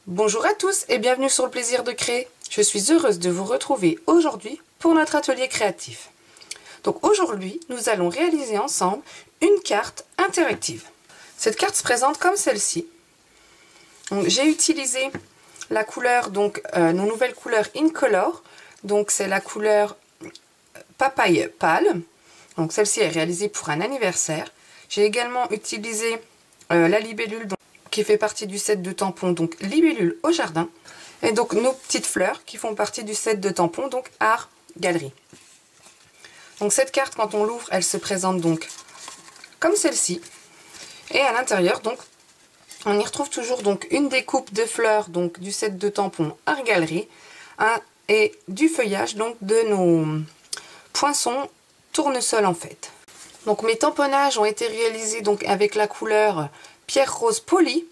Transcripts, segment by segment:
Bonjour à tous et bienvenue sur le plaisir de créer. Je suis heureuse de vous retrouver aujourd'hui pour notre atelier créatif. Donc aujourd'hui, nous allons réaliser ensemble une carte interactive. Cette carte se présente comme celle-ci. J'ai utilisé la couleur, nos nouvelles couleurs Incolor. Donc c'est la couleur papaye pâle. Donc celle-ci est réalisée pour un anniversaire. J'ai également utilisé la libellule qui fait partie du set de tampons, donc libellule au jardin. Et donc nos petites fleurs qui font partie du set de tampons, donc art galerie. Donc cette carte, quand on l'ouvre, elle se présente donc comme celle-ci. Et à l'intérieur, donc, on y retrouve toujours donc une découpe de fleurs donc du set de tampons art galerie et du feuillage donc de nos poinçons tournesol en fait. Donc mes tamponnages ont été réalisés donc avec la couleur pierre rose polie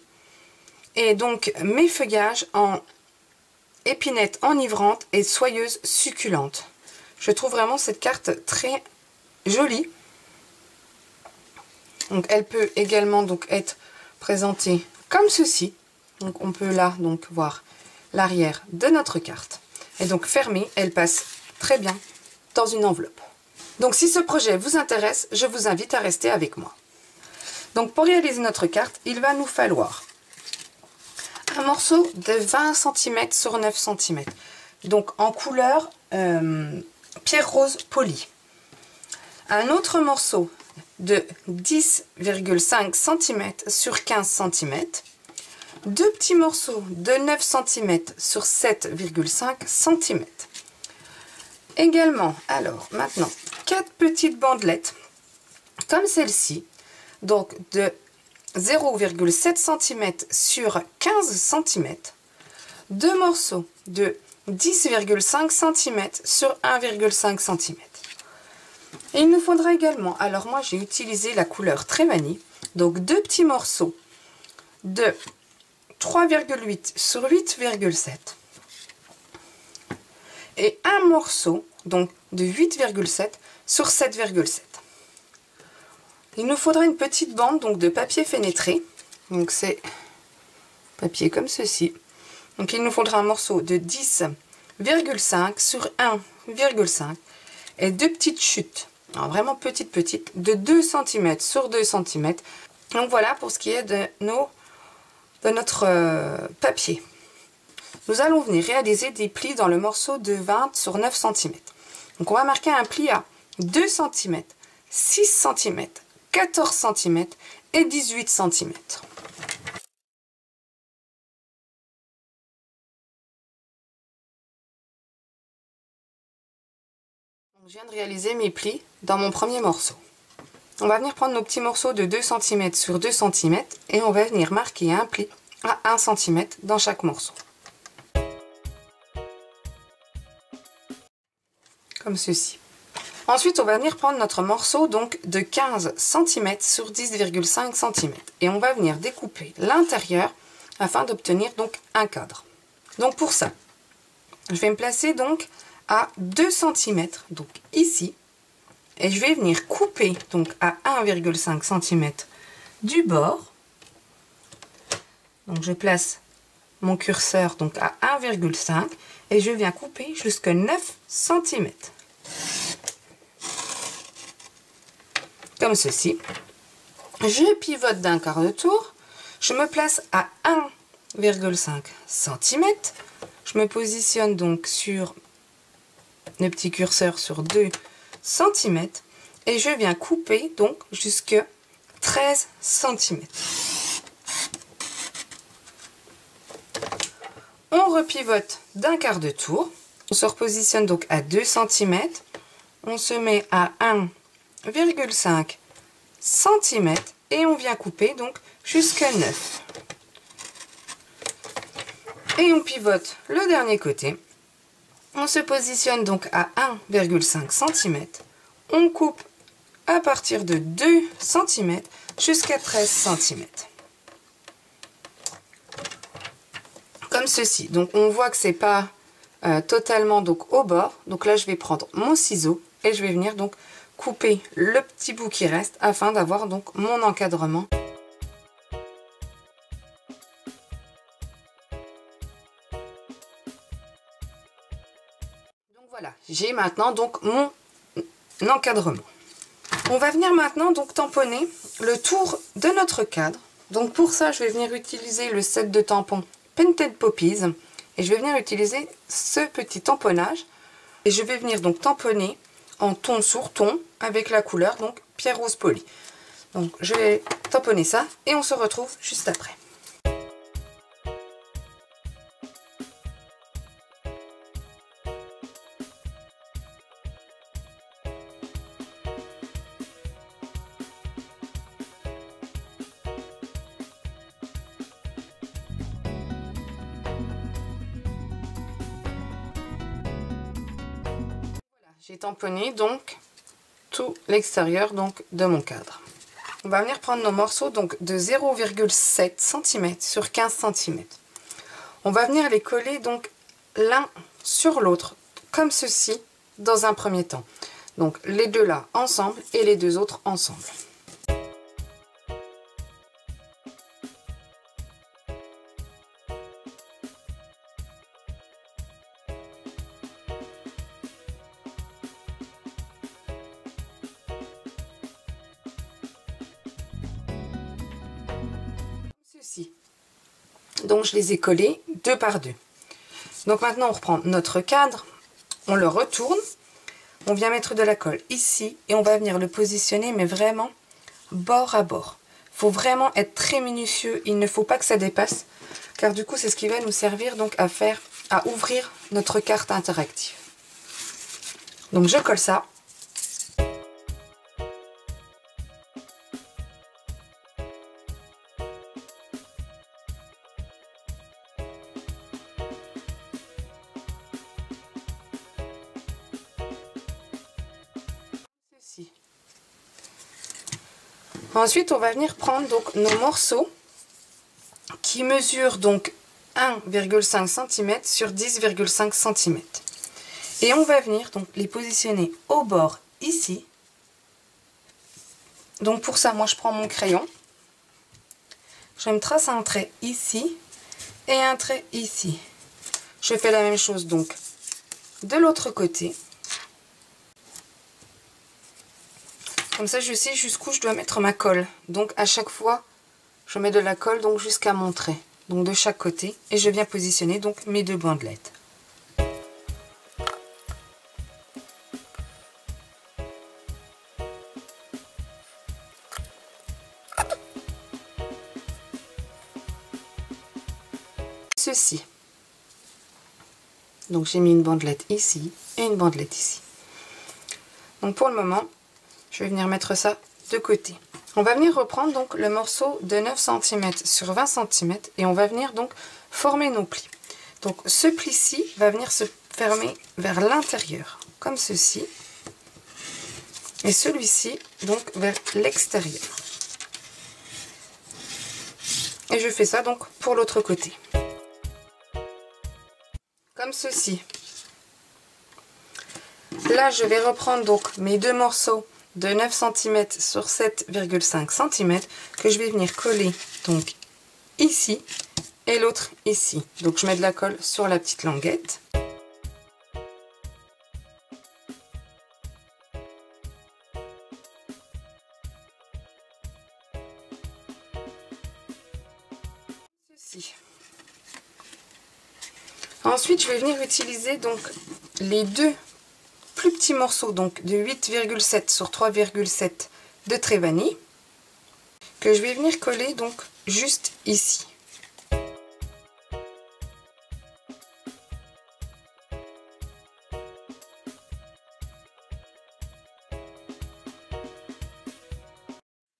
et donc mes feuillages en épinette enivrante et soyeuse succulente. Je trouve vraiment cette carte très jolie. Donc elle peut également donc être présentée comme ceci. Donc on peut là donc voir l'arrière de notre carte. Et donc fermée, elle passe très bien dans une enveloppe. Donc si ce projet vous intéresse, je vous invite à rester avec moi. Donc pour réaliser notre carte, il va nous falloir un morceau de 20 cm sur 9 cm. Donc en couleur pierre rose polie. Un autre morceau de 10,5 cm sur 15 cm. Deux petits morceaux de 9 cm sur 7,5 cm. Également, alors maintenant, 4 petites bandelettes comme celle-ci. Donc de 0,7 cm sur 15 cm, deux morceaux de 10,5 cm sur 1,5 cm. Et il nous faudra également, alors moi j'ai utilisé la couleur Trémanie, donc deux petits morceaux de 3,8 sur 8,7 et un morceau donc de 8,7 sur 7,7. Il nous faudra une petite bande donc de papier fenêtré. Donc c'est papier comme ceci. Donc il nous faudra un morceau de 10,5 sur 1,5 et deux petites chutes. Alors vraiment petites de 2 cm sur 2 cm. Donc voilà pour ce qui est de notre papier. Nous allons venir réaliser des plis dans le morceau de 20 sur 9 cm. Donc on va marquer un pli à 2 cm, 6 cm, 14 cm et 18 cm. Je viens de réaliser mes plis dans mon premier morceau. On va venir prendre nos petits morceaux de 2 cm sur 2 cm et on va venir marquer un pli à 1 cm dans chaque morceau. Comme ceci. Ensuite, on va venir prendre notre morceau donc de 15 cm sur 10,5 cm et on va venir découper l'intérieur afin d'obtenir donc un cadre. Donc pour ça, je vais me placer donc à 2 cm, donc ici, et je vais venir couper donc à 1,5 cm du bord. Donc je place mon curseur donc à 1,5 et je viens couper jusqu'à 9 cm. Comme ceci. Je pivote d'un quart de tour. Je me place à 1,5 cm. Je me positionne donc sur le petit curseur sur 2 cm et je viens couper donc jusque 13 cm. On repivote d'un quart de tour. On se repositionne donc à 2 cm. On se met à 1,5 cm et on vient couper donc jusqu'à 9. Et on pivote le dernier côté. On se positionne donc à 1,5 cm. On coupe à partir de 2 cm jusqu'à 13 cm. Comme ceci. Donc on voit que c'est pas totalement donc au bord. Donc là je vais prendre mon ciseau et je vais venir donc couper le petit bout qui reste afin d'avoir donc mon encadrement. Voilà, j'ai maintenant donc mon encadrement. On va venir maintenant donc tamponner le tour de notre cadre. Donc pour ça, je vais venir utiliser le set de tampons Painted Poppies et je vais venir utiliser ce petit tamponnage et je vais venir donc tamponner en ton sur ton avec la couleur donc Pierre Rose Poli. Donc je vais tamponner ça et on se retrouve juste après. J'ai tamponné donc tout l'extérieur donc de mon cadre. On va venir prendre nos morceaux donc de 0,7 cm sur 15 cm. On va venir les coller donc l'un sur l'autre comme ceci dans un premier temps. Donc les deux là ensemble et les deux autres ensemble. Donc je les ai collés deux par deux. Donc maintenant on reprend notre cadre, on le retourne, on vient mettre de la colle ici et on va venir le positionner mais vraiment bord à bord. Il faut vraiment être très minutieux, il ne faut pas que ça dépasse car du coup c'est ce qui va nous servir donc à ouvrir notre carte interactive. Donc je colle ça. Ensuite, on va venir prendre donc nos morceaux qui mesurent donc 1,5 cm sur 10,5 cm. Et on va venir donc les positionner au bord ici. Donc pour ça, moi je prends mon crayon. Je me trace un trait ici et un trait ici. Je fais la même chose donc de l'autre côté. Comme ça, je sais jusqu'où je dois mettre ma colle. Donc, à chaque fois, je mets de la colle donc jusqu'à mon trait. Donc, de chaque côté. Et je viens positionner donc mes deux bandelettes. Ceci. Donc, j'ai mis une bandelette ici et une bandelette ici. Donc, pour le moment, je vais venir mettre ça de côté. On va venir reprendre donc le morceau de 9 cm sur 20 cm et on va venir donc former nos plis. Donc ce pli-ci va venir se fermer vers l'intérieur, comme ceci. Et celui-ci donc vers l'extérieur. Et je fais ça donc pour l'autre côté. Comme ceci. Là, je vais reprendre donc mes deux morceaux de 9 cm sur 7,5 cm que je vais venir coller donc ici et l'autre ici. Donc je mets de la colle sur la petite languette. Ceci. Ensuite, je vais venir utiliser donc les deux plus petits morceaux donc de 8,7 sur 3,7 de trait vanille que je vais venir coller donc juste ici.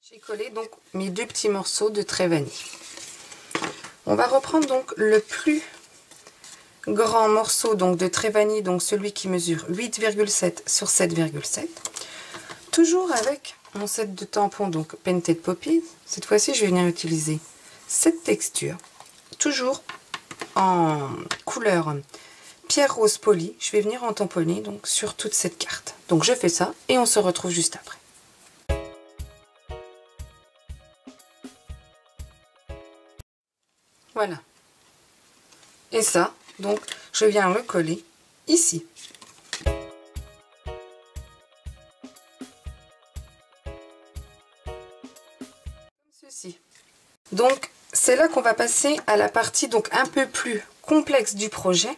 J'ai collé donc mes deux petits morceaux de trait vanille. On va reprendre donc le plus grand morceau donc de trait vanille, donc celui qui mesure 8,7 sur 7,7. Toujours avec mon set de tampons donc Painted Poppies. Cette fois-ci, je vais venir utiliser cette texture, toujours en couleur Pierre Rose Poli. Je vais venir en tamponner donc sur toute cette carte. Donc je fais ça et on se retrouve juste après. Voilà. Et ça, donc, je viens le coller ici. Donc c'est là qu'on va passer à la partie donc un peu plus complexe du projet,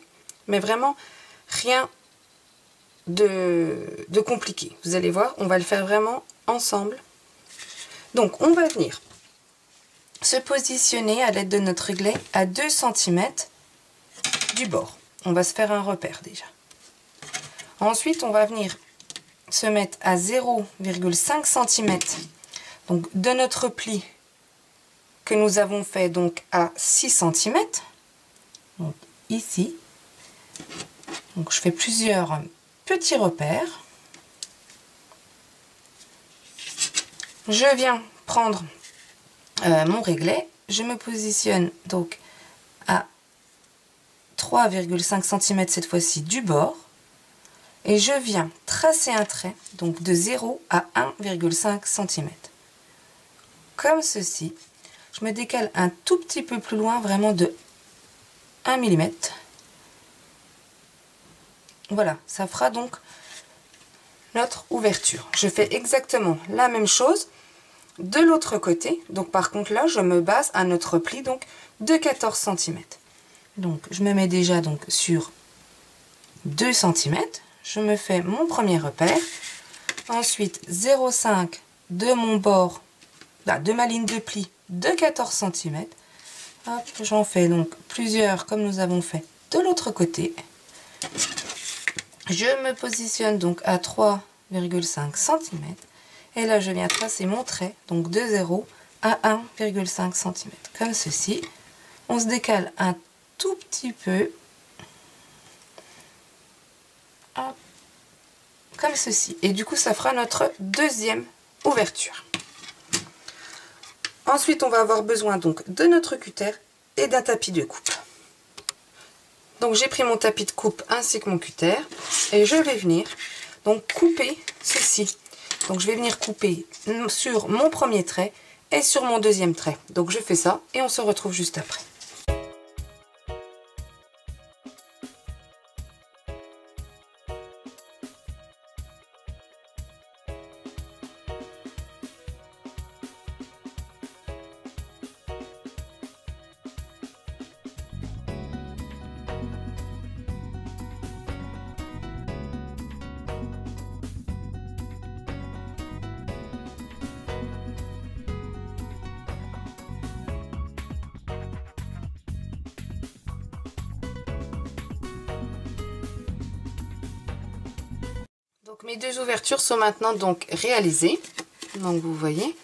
mais vraiment rien de compliqué. Vous allez voir, on va le faire vraiment ensemble. Donc on va venir se positionner à l'aide de notre réglet à 2 cm du bord. On va se faire un repère déjà. Ensuite, on va venir se mettre à 0,5 cm donc de notre pli que nous avons fait donc à 6 cm. Donc ici. Donc je fais plusieurs petits repères. Je viens prendre mon réglet. Je me positionne donc à 3,5 cm cette fois-ci du bord. Et je viens tracer un trait, donc de 0 à 1,5 cm. Comme ceci. Je me décale un tout petit peu plus loin, vraiment de 1 mm. Voilà, ça fera donc notre ouverture. Je fais exactement la même chose de l'autre côté. Donc par contre là, je me base à notre pli donc de 14 cm. Donc je me mets déjà donc sur 2 cm. Je me fais mon premier repère. Ensuite 0,5 de mon bord, de ma ligne de pli de 14 cm. Hop, j'en fais donc plusieurs comme nous avons fait de l'autre côté. Je me positionne donc à 3,5 cm. Et là, je viens tracer mon trait, donc de 0 à 1,5 cm. Comme ceci. On se décale un tout petit peu. Hop, comme ceci. Et du coup, ça fera notre deuxième ouverture. Ensuite, on va avoir besoin donc de notre cutter et d'un tapis de coupe. Donc, j'ai pris mon tapis de coupe ainsi que mon cutter. Et je vais venir donc couper ceci. Donc, je vais venir couper sur mon premier trait et sur mon deuxième trait. Donc, je fais ça et on se retrouve juste après. Donc mes deux ouvertures sont maintenant donc réalisées. Donc vous voyez.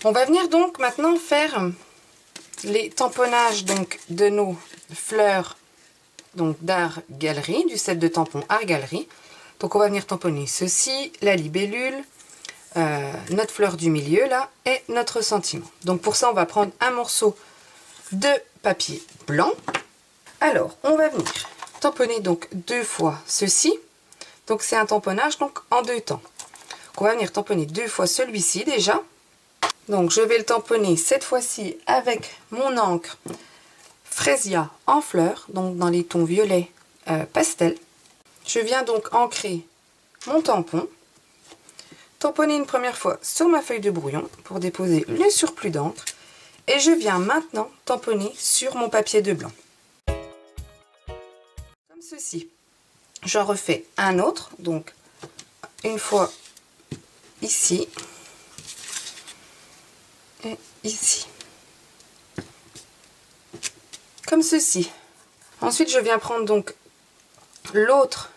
On va venir donc maintenant faire les tamponnages donc de nos fleurs donc d'art galerie, du set de tampons art galerie. Donc on va venir tamponner ceci, la libellule, notre fleur du milieu là et notre sentiment. Donc pour ça on va prendre un morceau de papier blanc. Alors on va venir tamponner donc 2 fois ceci. Donc c'est un tamponnage donc en 2 temps. On va venir tamponner 2 fois celui-ci déjà. Donc je vais le tamponner cette fois-ci avec mon encre Fresia en fleurs, donc dans les tons violet pastel. Je viens donc ancrer mon tampon, tamponner une première fois sur ma feuille de brouillon pour déposer le surplus d'encre. Et je viens maintenant tamponner sur mon papier de blanc. Comme ceci. J'en refais un autre, donc une fois ici et ici. Comme ceci. Ensuite, je viens prendre donc l'autre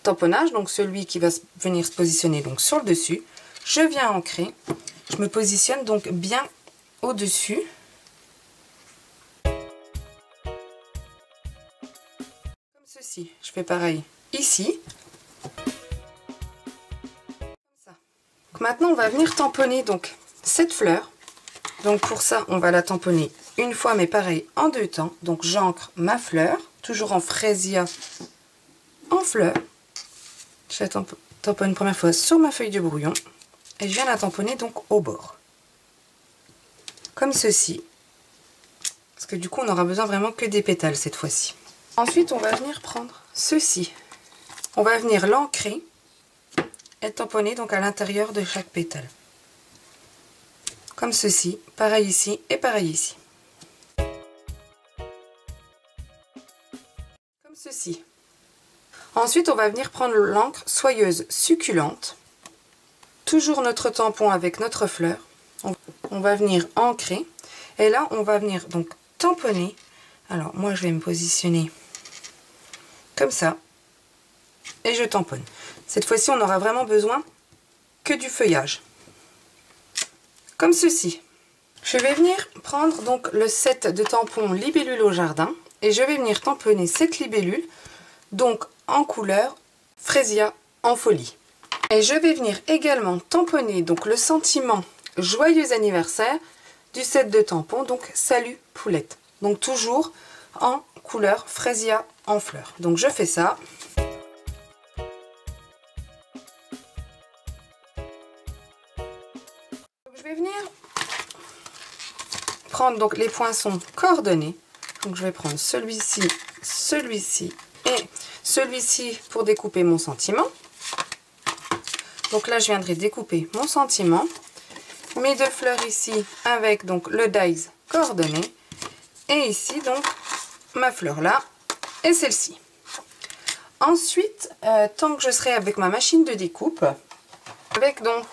tamponnage, donc celui qui va venir se positionner donc sur le dessus. Je viens ancrer. Je me positionne donc bien au-dessus. Ceci, je fais pareil ici. Comme ça. Donc maintenant, on va venir tamponner donc cette fleur. Donc pour ça, on va la tamponner une fois, mais pareil en 2 temps. Donc j'ancre ma fleur, toujours en Fresia en fleur. Je la tamponne une première fois sur ma feuille de brouillon et je viens la tamponner donc au bord. Comme ceci. Parce que du coup, on n'aura besoin vraiment que des pétales cette fois-ci. Ensuite, on va venir prendre ceci. On va venir l'ancrer et tamponner donc à l'intérieur de chaque pétale. comme ceci, pareil ici et pareil ici. Comme ceci. Ensuite, on va venir prendre l'encre soyeuse succulente. Toujours notre tampon avec notre fleur. On va venir ancrer. Et là, on va venir donc tamponner. Alors, moi, je vais me positionner comme ça. Et je tamponne. Cette fois-ci, on n'aura vraiment besoin que du feuillage. Comme ceci. Je vais venir prendre donc le set de tampons libellule au jardin. Et je vais venir tamponner cette libellule. Donc, en couleur Freesia en folie. Et je vais venir également tamponner donc le sentiment joyeux anniversaire du set de tampons, donc salut poulette. Donc toujours en couleur Freesia en fleurs. Donc je fais ça. Donc, je vais venir prendre donc les poinçons coordonnés. Donc je vais prendre celui-ci, celui-ci et celui-ci pour découper mon sentiment. Donc là, je viendrai découper mon sentiment. Mes deux fleurs ici avec donc le dies coordonné. Et ici, donc, ma fleur là et celle-ci. Ensuite, tant que je serai avec ma machine de découpe, avec donc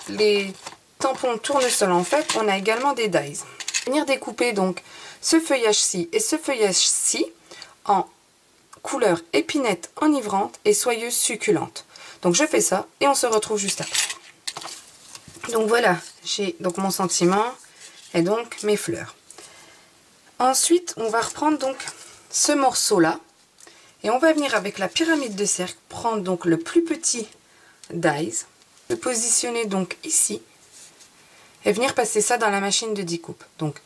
les tampons tournesol en fait, on a également des dies. Venir découper donc ce feuillage-ci et ce feuillage-ci en couleur épinette enivrante et soyeuse succulente. Donc je fais ça et on se retrouve juste après. Donc voilà, j'ai donc mon sentiment et donc mes fleurs. Ensuite, on va reprendre donc ce morceau-là et on va venir avec la pyramide de cercle prendre donc le plus petit dies, le positionner donc ici et venir passer ça dans la machine de découpe. Donc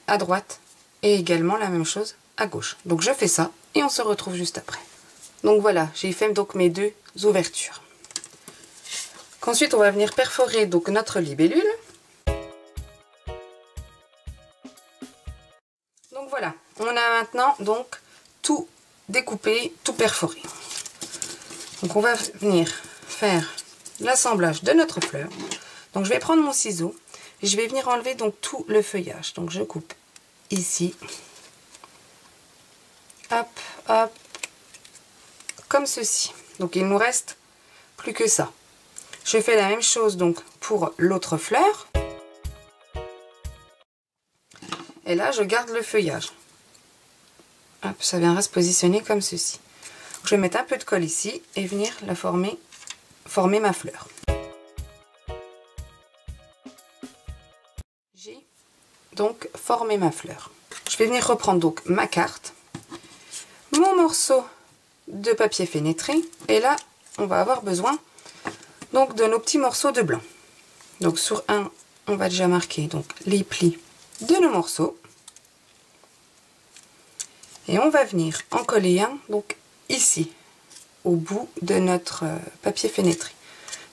à droite et également la même chose à gauche. Donc je fais ça et on se retrouve juste après. Donc voilà, j'ai fait donc mes deux ouvertures. Ensuite, on va venir perforer donc notre libellule. Donc voilà, on a maintenant donc tout découpé, tout perforé. Donc on va venir faire l'assemblage de notre fleur. Donc je vais prendre mon ciseau et je vais venir enlever donc tout le feuillage. Donc je coupe ici. Hop, hop. Comme ceci. Donc il nous reste plus que ça. Je fais la même chose donc pour l'autre fleur. Et là, je garde le feuillage. Hop, ça viendra se positionner comme ceci. Je vais mettre un peu de colle ici et venir la former ma fleur. J'ai donc formé ma fleur. Je vais venir reprendre donc ma carte, mon morceau de papier fenêtré et là, on va avoir besoin donc de nos petits morceaux de blanc. Donc sur un, on va déjà marquer donc les plis de nos morceaux. Et on va venir en coller un donc ici, au bout de notre papier fenêtré.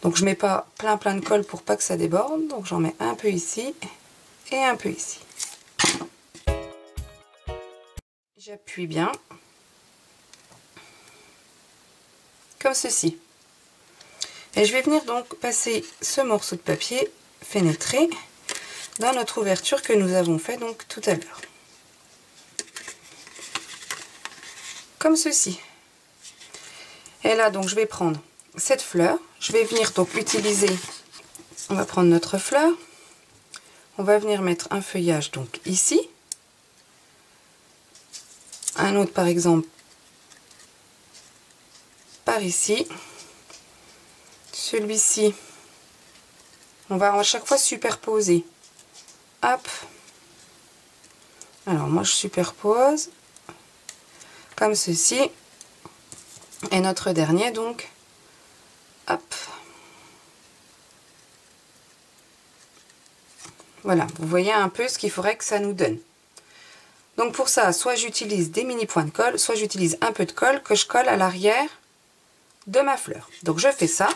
Donc je mets pas plein de colle pour pas que ça déborde. Donc j'en mets un peu ici et un peu ici. J'appuie bien. Comme ceci. Et je vais venir donc passer ce morceau de papier fenêtré dans notre ouverture que nous avons fait donc tout à l'heure. Comme ceci. Et là donc je vais prendre cette fleur, je vais venir donc utiliser, on va prendre notre fleur, on va venir mettre un feuillage donc ici, un autre par exemple par ici, celui-ci, on va à chaque fois superposer, hop, alors moi je superpose, comme ceci, et notre dernier donc, hop, voilà, vous voyez un peu ce qu'il faudrait que ça nous donne. Donc pour ça, soit j'utilise des mini points de colle, soit j'utilise un peu de colle que je colle à l'arrière de ma fleur. Donc je fais ça.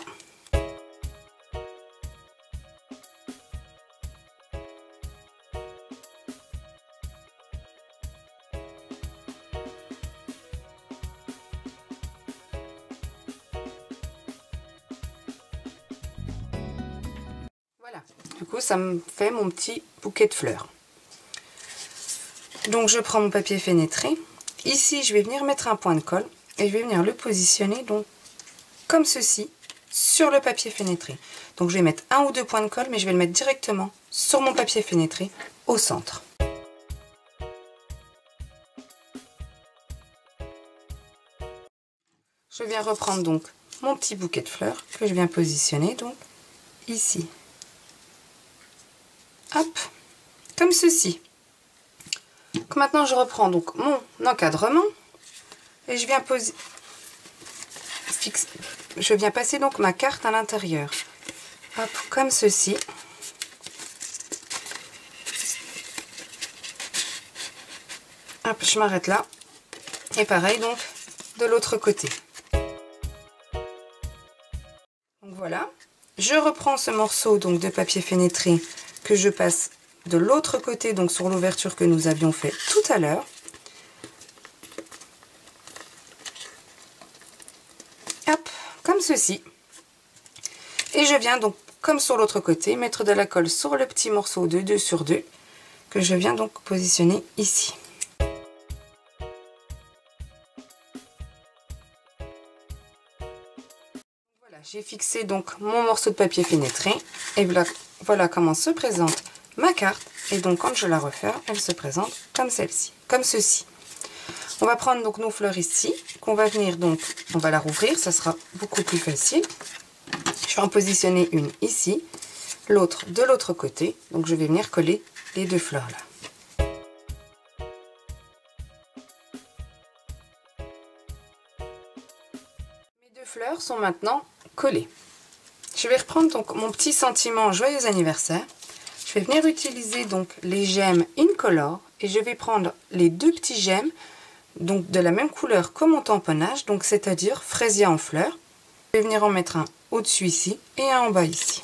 Voilà, Du coup, ça me fait mon petit bouquet de fleurs. Donc, je prends mon papier fenêtré. Ici, je vais venir mettre un point de colle et je vais venir le positionner donc comme ceci sur le papier fenêtré. Donc, je vais mettre 1 ou 2 points de colle, mais je vais le mettre directement sur mon papier fenêtré au centre. Je viens reprendre donc mon petit bouquet de fleurs que je viens positionner donc ici. Hop, comme ceci. Donc maintenant je reprends donc mon encadrement et je viens passer donc ma carte à l'intérieur. Hop, comme ceci. Hop, je m'arrête là. Et pareil donc de l'autre côté. Donc voilà, je reprends ce morceau donc de papier fenêtré que je passe de l'autre côté, donc sur l'ouverture que nous avions fait tout à l'heure. Hop, comme ceci. Et je viens donc, comme sur l'autre côté, mettre de la colle sur le petit morceau de 2 sur 2 que je viens donc positionner ici. J'ai fixé donc mon morceau de papier fenêtré et voilà comment se présente ma carte. Et donc quand je la referme, elle se présente comme celle-ci, comme ceci. On va prendre donc nos fleurs ici, qu'on va venir donc, on va la rouvrir, ça sera beaucoup plus facile. Je vais en positionner une ici, l'autre de l'autre côté. Donc je vais venir coller les 2 fleurs là. Fleurs sont maintenant collées. Je vais reprendre donc mon petit sentiment joyeux anniversaire. Je vais venir utiliser donc les gemmes incolore et je vais prendre les 2 petits gemmes donc de la même couleur que mon tamponnage, donc c'est-à-dire fraisier en fleurs. Je vais venir en mettre un au-dessus ici et un en bas ici.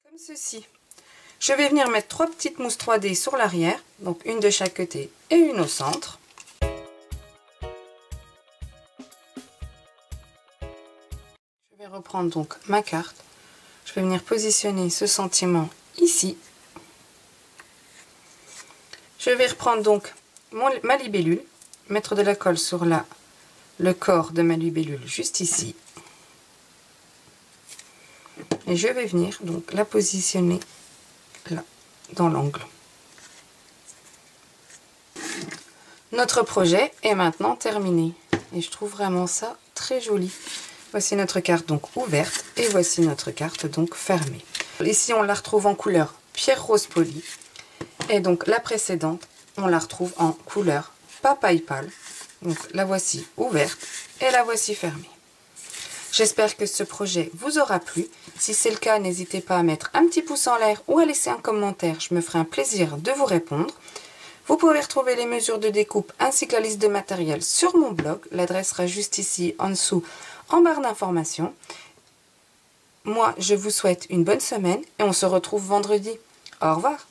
Comme ceci. Je vais venir mettre 3 petites mousses 3D sur l'arrière, donc une de chaque côté et une au centre. Je vais reprendre donc ma carte. Je vais venir positionner ce sentiment ici. Je vais reprendre donc ma libellule, mettre de la colle sur le corps de ma libellule juste ici. Et je vais venir donc la positionner là, dans l'angle. Notre projet est maintenant terminé et je trouve vraiment ça très joli. Voici notre carte donc ouverte et voici notre carte donc fermée. Ici on la retrouve en couleur pierre rose polie et donc la précédente on la retrouve en couleur papaye pâle. Donc la voici ouverte et la voici fermée. J'espère que ce projet vous aura plu. Si c'est le cas, n'hésitez pas à mettre un petit pouce en l'air ou à laisser un commentaire. Je me ferai un plaisir de vous répondre. Vous pouvez retrouver les mesures de découpe ainsi que la liste de matériel sur mon blog. L'adresse sera juste ici en dessous en barre d'informations. Moi, je vous souhaite une bonne semaine et on se retrouve vendredi. Au revoir.